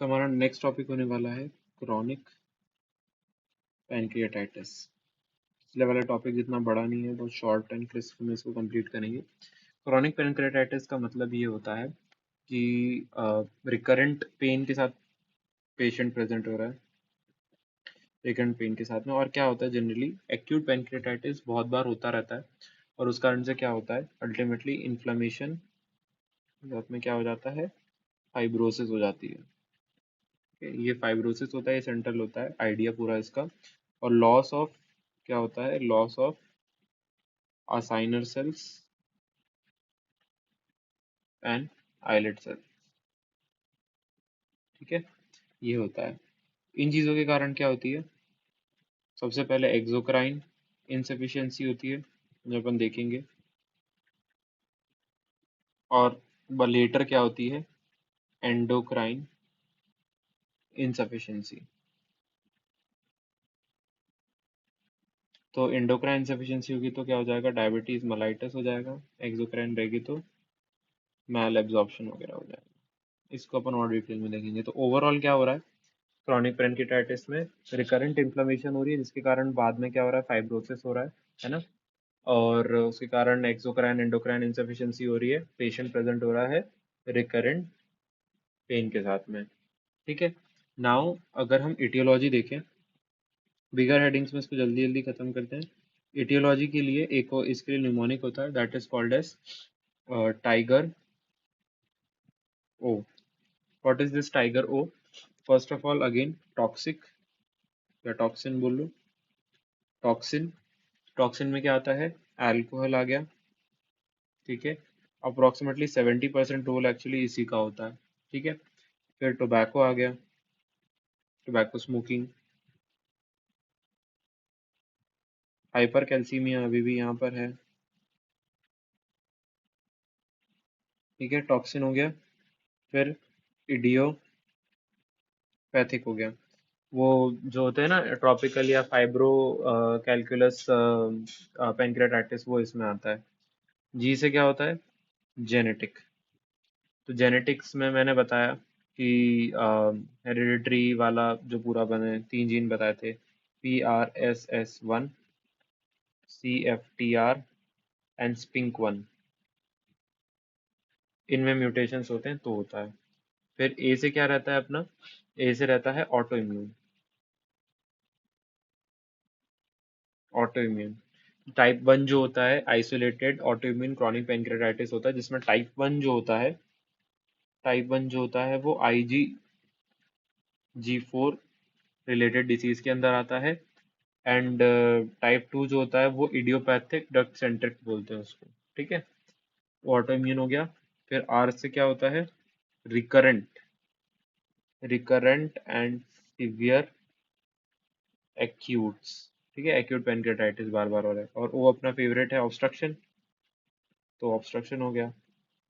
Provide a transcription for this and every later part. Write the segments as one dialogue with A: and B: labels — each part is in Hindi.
A: तो हमारा नेक्स्ट टॉपिक होने वाला है क्रॉनिक पैनक्रियाटाइटिस। पिछले वाला टॉपिक जितना बड़ा नहीं है, बहुत शॉर्ट एंड क्रिस्प में इसको कंप्लीट करेंगे। क्रॉनिक पैनक्रियाटाइटिस का मतलब ये होता है कि रिकरेंट पेन के साथ पेशेंट प्रेजेंट हो रहा है, रिकरेंट पेन के साथ में। और क्या होता है, जनरली एक्यूट पैनक्रियाटाइटिस बहुत बार होता रहता है, और उस कारण से क्या होता है, अल्टीमेटली इन्फ्लेमेशन साथ में क्या हो जाता है, फाइब्रोसिस हो जाती है। ये फाइब्रोसिस होता है, ये सेंट्रल होता है आइडिया पूरा इसका। और लॉस ऑफ क्या होता है, loss of acinar cells and islet cells. ठीक है, ये होता है। इन चीज़ों के कारण क्या होती है, सबसे पहले एक्सोक्राइन इनसफिशियंसी होती है जो अपन देखेंगे, और लेटर क्या होती है, एंडोक्राइन इनसफिशियंसी। तो एंडोक्राइन इनसफिशियंसी होगी तो क्या हो जाएगा, डायबिटीज मेलाइटस हो जाएगा। एक्सोक्राइन रहेगी तो मैल एब्जॉर्प्शन वगैरह हो जाएगा। इसको अपन और डिटेल में देखेंगे। तो ओवरऑल क्या हो रहा है, क्रॉनिक पैनक्रियाटाइटिस में रिकरेंट इन्फ्लेमेशन हो रही है, जिसके कारण बाद में क्या हो रहा है, फाइब्रोसिस हो रहा है ना। और उसके कारण एक्सोक्राइन एंडोक्राइन इनसफिशियंसी हो रही है, पेशेंट प्रेजेंट हो रहा है रिकरेंट पेन के साथ में। ठीक है, नाउ अगर हम इटियोलॉजी देखें, बिगर हेडिंग्स में इसको जल्दी जल्दी खत्म करते हैं। इटियोलॉजी के लिए एक इसके लिए न्यूमोनिक होता है, that is called as tiger O. What is this tiger O? First of all again toxic, या टॉक्सिन बोल लो, टॉक्सिन। टॉक्सिन में क्या आता है, अल्कोहल आ गया। ठीक है, अप्रोक्सीमेटली 70% रोल एक्चुअली इसी का होता है। ठीक है, फिर टोबैको आ गया, टोबैको स्मोकिंग। हाइपर कैल्सीमिया अभी भी यहाँ पर है। ठीक है, टॉक्सिन हो गया। फिर इडियोपैथिक हो गया, वो जो होते हैं ना ट्रॉपिकल या फाइब्रो कैलकुलस पैनक्रियाटाइटिस, वो इसमें आता है। जी से क्या होता है, जेनेटिक। तो जेनेटिक्स में मैंने बताया कि हेरिडिटरी वाला जो पूरा बने, 3 जीन बताए थे, PRSS1, CFTR एंड SPINK1। इनमें म्यूटेशंस होते हैं तो होता है। फिर ए से क्या रहता है अपना, ए से रहता है auto immune. Auto immune type 1 जो होता है, isolated auto immune chronic pancreatitis होता है, जिसमें टाइप 1 जो होता है वो IgG4 रिलेटेड डिसीज के अंदर आता है। एंड टाइप 2 जो होता है वो इडियोपैथिक डक्ट सेंट्रिक बोलते हैं उसको। ठीक है, वो ऑटो इम्यून हो गया। फिर आर से क्या होता है, रिकरेंट, रिकरेंट एंड सीवियर एक्यूट्स। ठीक है, एक्यूट पैनक्रियाटाइटिस बार बार हो रहा है। और वो अपना फेवरेट है ऑब्स्ट्रक्शन, तो ऑब्स्ट्रक्शन हो गया।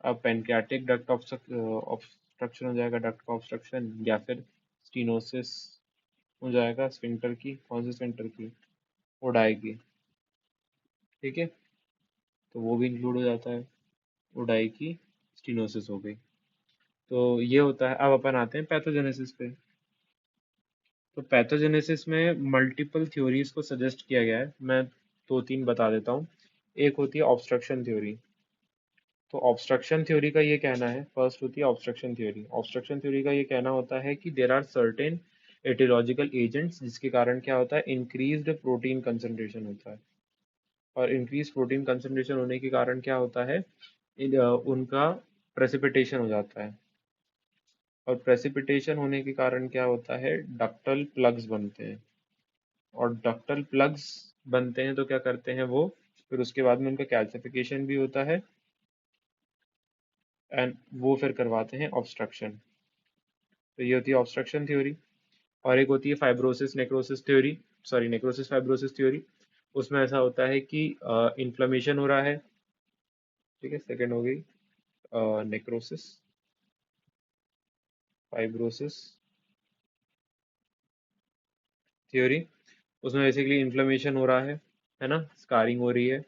A: अब पैनक्रियाटिक डक्ट ऑब्स्ट्रक्शन हो जाएगा, डक्ट का ऑब्स्ट्रक्शन, या फिर स्टीनोसिस हो जाएगा स्फिंक्टर की। कौन सी स्फिंक्टर की, ओडाई की। ठीक है, तो वो भी इंक्लूड हो जाता है, ओडाई की स्टीनोसिस हो गई। तो ये होता है। अब अपन आते हैं पैथोजेनेसिस पे। तो पैथोजेनेसिस में मल्टीपल थ्योरीज को सजेस्ट किया गया है, मैं 2-3 बता देता हूँ। एक होती है ऑब्स्ट्रक्शन थ्योरी। तो ऑब्स्ट्रक्शन थ्योरी का ये कहना है, फर्स्ट होती है ऑब्स्ट्रक्शन थ्योरी। ऑब्स्ट्रक्शन थ्योरी का ये कहना होता है कि there are certain etiological agents, जिसके कारण क्या होता है, इंक्रीज्ड प्रोटीन कंसंट्रेशन होता है। और इंक्रीज प्रोटीन कंसंट्रेशन होने के कारण क्या होता है, उनका प्रेसिपिटेशन हो जाता है। और प्रेसिपिटेशन होने के कारण क्या होता है, डक्टल प्लग्स बनते हैं। और डक्टल प्लग्स बनते हैं तो क्या करते हैं वो, फिर उसके बाद में उनका कैल्सिफिकेशन भी होता है, एंड वो फिर करवाते हैं ऑब्स्ट्रक्शन। तो ये होती है ऑब्स्ट्रक्शन थ्योरी। और एक होती है fibrosis necrosis theory, sorry necrosis fibrosis theory. उसमें ऐसा होता है कि इन्फ्लेमेशन हो रहा है। ठीक है, सेकेंड हो गई नेक्रोसिस फाइब्रोसिस थ्योरी। उसमें बेसिकली इन्फ्लेमेशन हो रहा है ना, स्कारिंग हो रही है।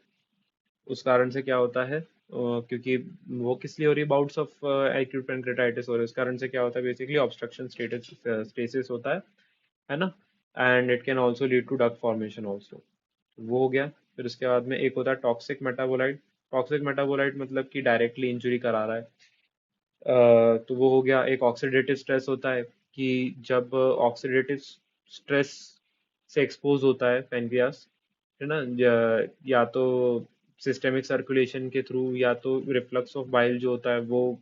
A: उस कारण से क्या होता है, क्योंकि वो किस लिए हो रही है, बाउट्स ऑफ एक्यूट पेनक्रेटाइटिस हो रही है, उस कारण से क्या होता है, बेसिकली ऑब्स्ट्रक्शन स्टेसिस होता है ना। And it can also lead to duct formation also. वो हो गया। फिर उसके बाद में एक होता है टॉक्सिक मेटाबोलाइट। टॉक्सिक मेटाबोलाइट मतलब कि डायरेक्टली इंजुरी करा रहा है। तो वो हो गया। एक ऑक्सीडेटिव स्ट्रेस होता है कि जब ऑक्सीडेटिव स्ट्रेस से एक्सपोज होता है पेनक्रियास, है ना, या तो सिस्टेमिक सर्कुलेशन के थ्रू या तो रिफ्लक्स ऑफ बाइल जो होता है वो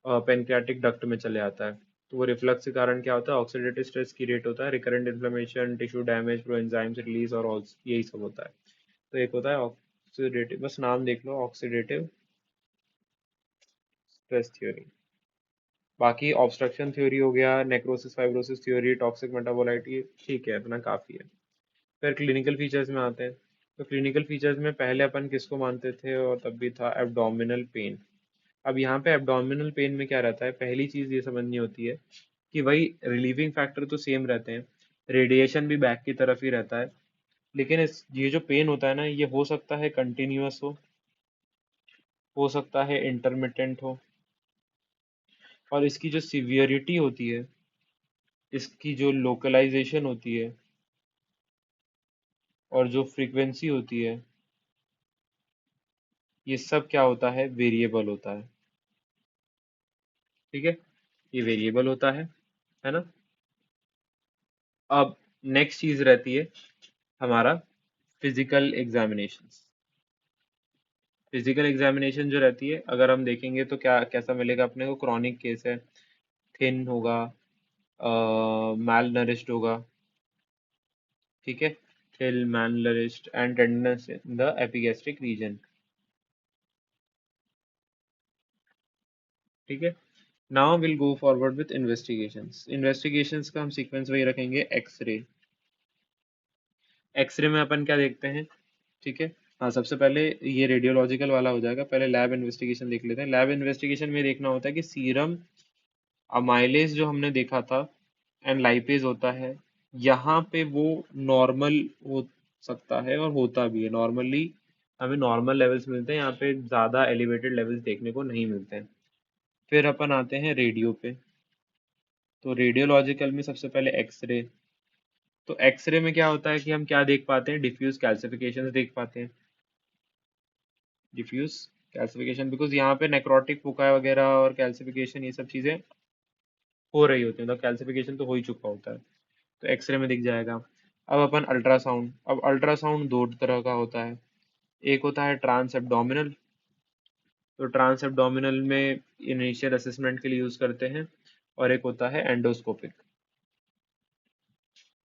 A: पेनक्रियाटिक डक्ट में चले आता है। तो वो रिफ्लक्स के कारण क्या होता है, ऑक्सीडेटिव स्ट्रेस क्रिएट होता है, recurrent inflammation, tissue damage, proenzymes release और यही सब होता है। तो एक होता है ऑक्सीडेटिव, बस नाम देख लो, ऑक्सीडेटिव स्ट्रेस थ्योरी। बाकी ऑब्स्ट्रक्शन थ्योरी हो गया, necrosis fibrosis theory, toxic metabolite, ये ठीक है, इतना काफी है। फिर क्लिनिकल फीचर्स में आते हैं। तो क्लिनिकल फीचर्स में पहले अपन किसको मानते थे, और तब भी था एब्डोमिनल पेन। अब यहाँ पे एब्डोमिनल पेन में क्या रहता है, पहली चीज ये समझनी होती है कि वही रिलीविंग फैक्टर तो सेम रहते हैं, रेडिएशन भी बैक की तरफ ही रहता है, लेकिन ये जो पेन होता है ना, ये हो सकता है कंटिन्यूअस हो सकता है इंटरमिटेंट हो, और इसकी जो सिवियरिटी होती है, इसकी जो लोकलाइजेशन होती है, और जो फ्रीक्वेंसी होती है, ये सब क्या होता है, वेरिएबल होता है। ठीक है, ये वेरिएबल होता है ना। अब नेक्स्ट चीज रहती है हमारा फिजिकल एग्जामिनेशन। फिजिकल एग्जामिनेशन जो रहती है, अगर हम देखेंगे तो क्या कैसा मिलेगा अपने को, क्रॉनिक केस है, थिन होगा, मैल नरिश्ड होगा, ठीक है, thin malnourished and tenderness in the epigastric region. ठीक है। Now will go forward with investigations. Investigations का हम सीक्वेंस वही रखेंगे, एक्सरे। एक्सरे में अपन क्या देखते हैं, ठीक है। हाँ, सबसे पहले ये रेडियोलॉजिकल वाला हो जाएगा, पहले लैब इन्वेस्टिगेशन देख लेते हैं। लैब इन्वेस्टिगेशन में देखना होता है कि सीरम अमाइलेज जो हमने देखा था एंड लाइपेज होता है, यहाँ पे वो नॉर्मल हो सकता है और होता भी है। नॉर्मली हमें नॉर्मल लेवल्स मिलते हैं, यहाँ पे ज़्यादा एलिवेटेड लेवल्स देखने को नहीं मिलते हैं। फिर अपन आते हैं रेडियो पे। तो रेडियोलॉजिकल में सबसे पहले एक्सरे। तो एक्सरे में क्या होता है कि हम क्या देख पाते हैं, डिफ्यूज कैल्सिफिकेशन देख पाते हैं। डिफ्यूज कैल्सिफिकेशन बिकॉज यहाँ पे नेक्रोटिक फोकाई वगैरह और कैल्सिफिकेशन ये सब चीज़ें हो रही होती है, मतलब कैल्सिफिकेशन तो हो ही चुका होता है, तो एक्सरे में दिख जाएगा। अब अपन अल्ट्रासाउंड। अब अल्ट्रासाउंड दो तरह का होता है, एक होता है ट्रांस एब्डोमिनल। तो ट्रांस एब्डोमिनल में इनिशियल असेसमेंट के लिए यूज करते हैं, और एक होता है एंडोस्कोपिक।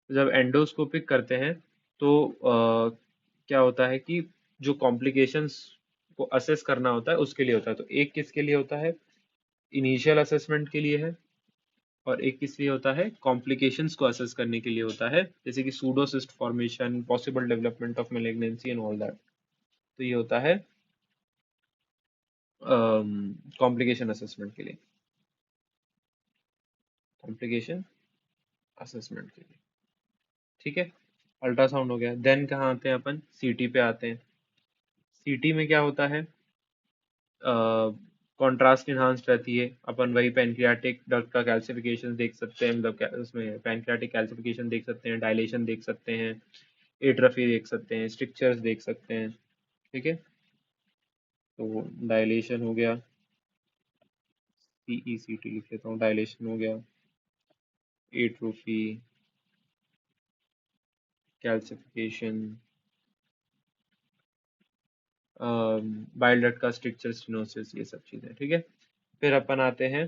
A: जब एंडोस्कोपिक करते हैं तो क्या होता है कि जो कॉम्प्लिकेशंस को असेस करना होता है उसके लिए होता है। तो एक किसके लिए होता है, इनिशियल असेसमेंट के लिए है, और एक किस लिए होता है, कॉम्प्लिकेशंस को असेस करने के लिए होता है, जैसे कि pseudocyst formation, possible development of malignancy and all that. तो ये होता है कॉम्प्लिकेशन असेसमेंट के लिए, कॉम्प्लिकेशन असेसमेंट के लिए। ठीक है, अल्ट्रासाउंड हो गया। देन कहाँ आते हैं अपन, सीटी पे आते हैं। सीटी में क्या होता है, कॉन्ट्रास्ट इन्हांस्ड रहती है, अपन वही पैनक्रियाटिक डक्ट का कैल्सिफिकेशन देख सकते हैं, मतलब उसमें पैनक्रियाटिक कैल्सिफिकेशन देख सकते हैं, डायलेशन देख सकते हैं, एट्रफी देख सकते हैं, स्ट्रिक्चर्स देख सकते हैं। ठीक है, तो डायलेशन हो गया, PECT लिख लेता हूँ, डायलेशन हो गया, एट्रोफी, कैल्सिफिकेशन, बाइल डक्ट का स्ट्रक्चर, स्टेनोसिस, ये सब चीज़ें। ठीक है, फिर अपन आते हैं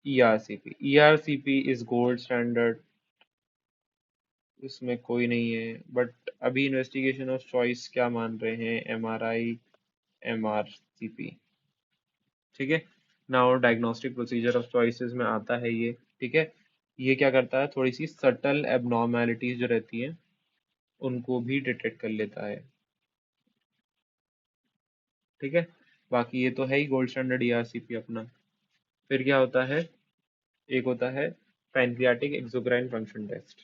A: ERCP। ERCP is gold standard, इसमें कोई नहीं है, बट अभी इन्वेस्टिगेशन ऑफ चॉइस क्या मान रहे हैं, MRI, MRCP। ठीक है, now diagnostic procedure of choices में आता है ये। ठीक है, ये क्या करता है, थोड़ी सी सटल एबनॉर्मेलिटीज जो रहती हैं उनको भी डिटेक्ट कर लेता है। ठीक है, बाकी ये तो है ही गोल्ड स्टैंडर्ड ERCP अपना। फिर क्या होता है, एक होता है पैनक्रियाटिक एक्सोक्राइन फंक्शन टेस्ट।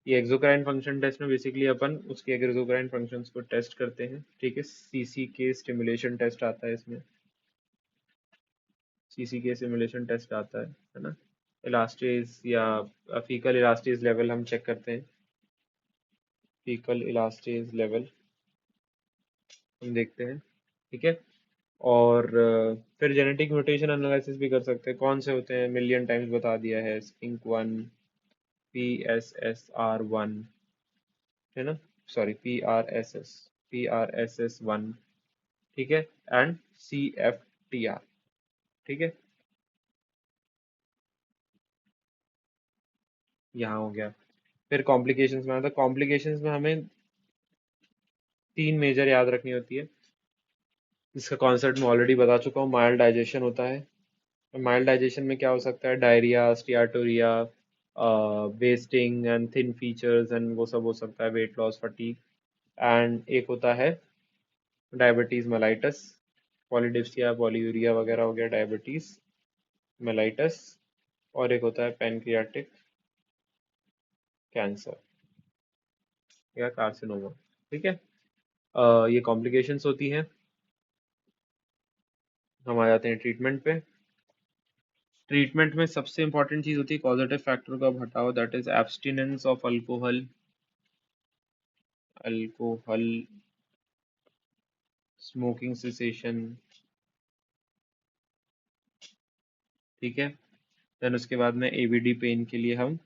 A: ये एक्सोक्राइन फंक्शन टेस्ट में बेसिकली अपन उसके एक्सोक्राइन फंक्शंस को टेस्ट करते हैं, ठीक है। सीसी के स्टिमुलेशन टेस्ट आता है इसमें, सीसी के सिमुलेशन टेस्ट आता है ना। इलास्टेज या फीकल इलास्टेज लेवल हम चेक करते हैं, फीकल इलास्टेज लेवल हम देखते हैं, ठीक है। और फिर जेनेटिक म्यूटेशन एनालिसिस भी कर सकते हैं, कौन से होते हैं मिलियन टाइम्स बता दिया है, स्किंक वन, PSSR1, है ना, सॉरी PRSS1, ठीक है, एंड CFTR, ठीक है। यहाँ हो गया। फिर कॉम्प्लिकेशंस में आता है, कॉम्प्लिकेशंस में हमें तीन मेजर याद रखनी होती है, जिसका कॉन्सेप्ट मैं ऑलरेडी बता चुका हूँ। माइल्ड डाइजेशन होता है, माइल्ड डाइजेशन में क्या हो सकता है, diarrhoea, steatorrhoea, wasting and thin features and वो सब हो सकता है, वेट लॉस, फटीग। एंड एक होता है डायबिटीज मेलाइटस, पॉलीडिप्सिया, पॉलीयूरिया वगैरह हो गया डायबिटीज मेलाइटस। और एक होता है पैनक्रियाटिक कैंसर या कार्सिनोमा, ठीक है। ये कॉम्प्लिकेशंस होती हैं। हम आ जाते हैं ट्रीटमेंट पे। ट्रीटमेंट में सबसे इंपॉर्टेंट चीज होती है कॉजेटिव फैक्टर को अब हटाओ, that is abstinence of alcohol, alcohol, smoking cessation, ठीक है। देन उसके बाद में ABD पेन के लिए हम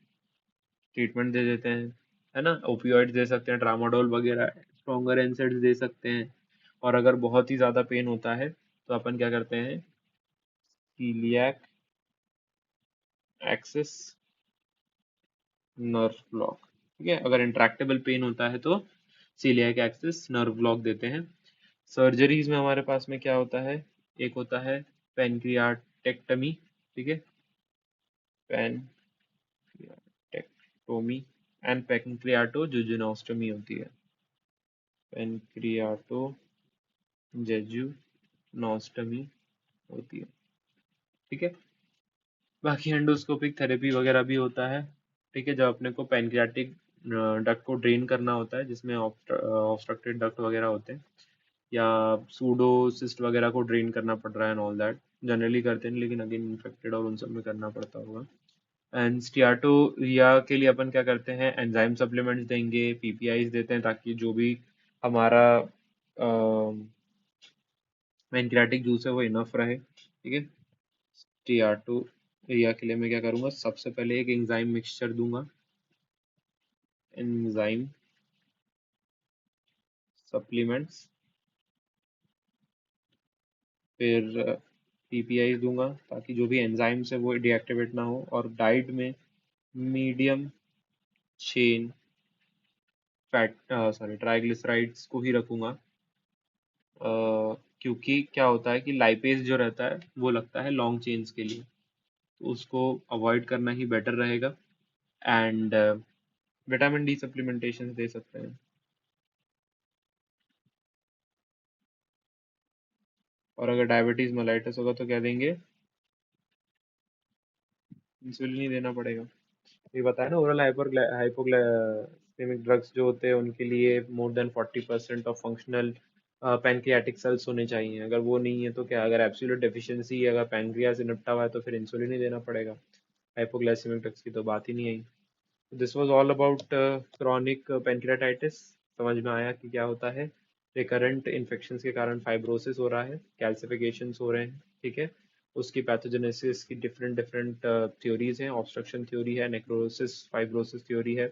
A: ट्रीटमेंट दे देते हैं, है ना, ओपियोइड्स दे सकते हैं, ट्रामाडोल वगैरह, स्ट्रॉन्गर एनसेड्स दे सकते हैं। और अगर बहुत ही ज़्यादा पेन होता है तो अपन क्या करते हैं, सीलियक एक्सिस नर्व ब्लॉक, ठीक है। अगर इंट्रैक्टेबल पेन होता है तो सीलियक एक्सिस नर्व ब्लॉक देते हैं। सर्जरीज में हमारे पास में क्या होता है, एक होता है पेनक्रियाटेक्टमी, ठीक है, पेनक्रियाटेक्टोमी एंड पेनक्रियाटोजुजुनोस्टोमी होती है, पेनक्रियाटोजेजुनोस्टोमी होती है, ठीक है। बाकी एंडोस्कोपिक थेरेपी वगैरह भी होता है, ठीक है, जब अपने को पैनक्रियाटिक डक्ट को ड्रेन करना होता है, जिसमें ऑब्स्ट्रक्टेड डक्ट वगैरह होते हैं, या सूडो सिस्ट वगैरह को ड्रेन करना पड़ रहा है एंड ऑल दैट, जनरली करते हैं, लेकिन अगेन इन्फेक्टेड और उन सब में करना पड़ता होगा। एंड स्टियाटोरिया के लिए अपन क्या करते हैं, एंजाइम सप्लीमेंट्स देंगे, PPIs देते हैं, ताकि जो भी हमारा पैनक्रियाटिक जूस है वो इनफ रहे, ठीक है। स्टियाटोरिया के लिए मैं क्या करूँगा, सबसे पहले एक एंजाइम मिक्सचर दूंगा, एंजाइम सप्लीमेंट्स, फिर PPIs दूंगा ताकि जो भी एंजाइम्स है वो डीएक्टिवेट ना हो, और डाइट में medium chain fat, sorry triglycerides को ही रखूंगा, क्योंकि क्या होता है कि लाइपेज जो रहता है वो लगता है लॉन्ग चेन्स के लिए, तो उसको अवॉइड करना ही बेटर रहेगा। एंड विटामिन डी सप्लीमेंटेशन दे सकते हैं। और अगर डायबिटीज मेलाइटस होगा तो क्या देंगे, इंसुलिन ही देना पड़ेगा। ये बताया ना, ओरल हाइपोग्लाइसेमिक ड्रग्स जो होते हैं उनके लिए more than 40% of functional pancreatic cells होने चाहिए, अगर वो नहीं है तो क्या, अगर एब्सोल्यूट डेफिशिएंसी है, अगर पैनक्रियास से निपटा हुआ है तो फिर इंसुलिन ही देना पड़ेगा, हाइपोग्लाइसेमिक ड्रग्स की तो बात ही नहीं आई। This was all about chronic pancreatitis. समझ में आया कि क्या होता है, रिकरेंट इन्फेक्शन के कारण फाइब्रोसिस हो रहा है, कैल्सिफिकेशंस हो रहे हैं, ठीक है। उसकी पैथोजेनेसिस की डिफरेंट डिफरेंट थ्योरीज हैं, ऑब्स्ट्रक्शन थ्योरी है, नेक्रोसिस फाइब्रोसिस थ्योरी है,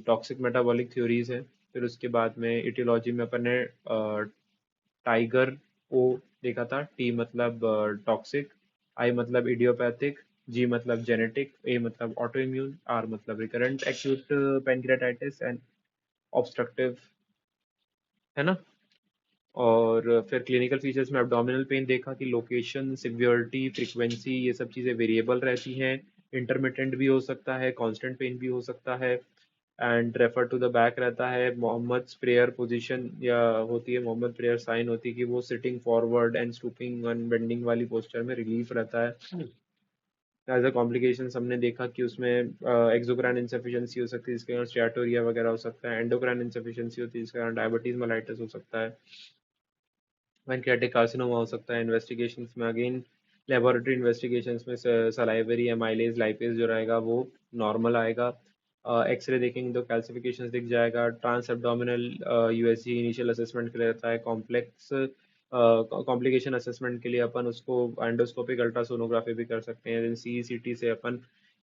A: टॉक्सिक मेटाबॉलिक थ्योरीज है। फिर उसके बाद में इटियोलॉजी में अपन ने टाइगर ओ देखा था, T मतलब टॉक्सिक, I मतलब इडियोपैथिक, G मतलब जेनेटिक, A मतलब ऑटो इम्यून, R मतलब recurrent acute pancreatitis and obstructive, है ना। और फिर क्लिनिकल फीचर्स में एब्डोमिनल पेन देखा कि लोकेशन, सिवियरिटी, फ्रीक्वेंसी, ये सब चीज़ें वेरिएबल रहती हैं, इंटरमिटेंट भी हो सकता है, कांस्टेंट पेन भी हो सकता है। And refer to the back रहता है, मोहम्मद प्रेयर पोजीशन या होती है, मोहम्मद प्रेयर साइन होती है कि वो sitting forward and stooping and bending वाली पोस्चर में रिलीफ रहता है। एज अ कॉम्प्लिकेशन हमने देखा कि उसमें एक्सोक्राइन इंसफिशियंसी हो सकती है, जिसके कारण स्टियाटोरिया वगैरह हो सकता है, एंडोक्राइन इंसफिशियंसी होती है जिसके कारण डायबिटीज मेलाइटिस हो सकता है, पैनक्रियाटिक कार्सिनोमा हो सकता है। इन्वेस्टिगेशंस में अगेन लेबोरेटरी इन्वेस्टिगेशंस में सलाइवरी एमाइलेज लाइपेज जो रहेगा वो नॉर्मल आएगा। एक्सरे देखेंगे तो कैल्सिफिकेशन दिख जाएगा। Trans abdominal USG initial assessment के लिए रहता है। कॉम्प्लेक्स कॉम्प्लिकेशन असेसमेंट के लिए अपन उसको एंडोस्कोपिक अल्ट्रासोनोग्राफी भी कर सकते हैं। सीईसीटी से अपन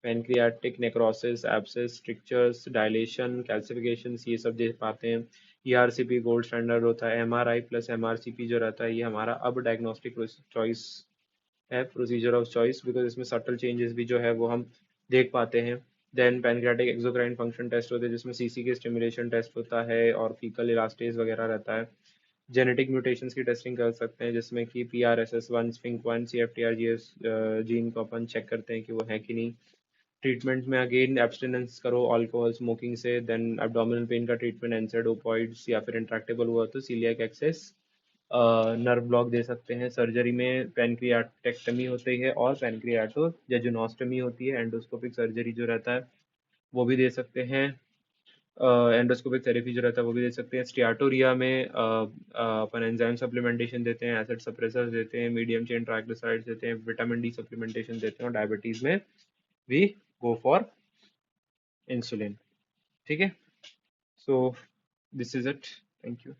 A: pancreatic necrosis, abscess, strictures, dilation, calcification ये सब देख पाते हैं। ईआरसीपी गोल्ड स्टैंडर्ड होता है। एमआरआई प्लस एमआरसीपी जो रहता है ये हमारा अब डायग्नोस्टिक चॉइस है, प्रोसीजर ऑफ चॉइस, बिकॉज इसमें सटल चेंजेस भी जो है वो हम देख पाते हैं। Then pancreatic exocrine function test होते हैं जिसमें सीसी के स्टिमुलेशन टेस्ट होता है और फीकल इलास्टेज वगैरह रहता है। जेनेटिक म्यूटेशंस की टेस्टिंग कर सकते हैं जिसमें कि PRSS1, SFINK1, CFTR जीन को अपन चेक करते हैं कि वो है कि नहीं। ट्रीटमेंट में अगेन एब्सटिनेंस करो अल्कोहल स्मोकिंग से। देन एब्डोमिनल पेन का ट्रीटमेंट NSAID ओपॉइड्स या फिर इंट्रैक्टेबल हुआ तो सीलियाक एक्सेस नर्व ब्लॉक दे सकते हैं। सर्जरी में पैनक्रियाटेक्टमी होती है और पैनक्रियाटो जेजुनोस्टमी होती है। एंडोस्कोपिक सर्जरी जो रहता है वो भी दे सकते हैं। एंडोस्कोपिक थेरेपी जो रहता है वो भी दे सकते हैं। स्टियाटोरिया में अपन एंजाइम सप्लीमेंटेशन देते हैं, एसिड सप्रेसर्स देते हैं, मीडियम चेन ट्राइग्लिसराइड्स देते हैं, विटामिन डी सप्लीमेंटेशन देते हैं, और डायबिटीज में वी गो फॉर इंसुलिन। ठीक है, so this is it. Thank you.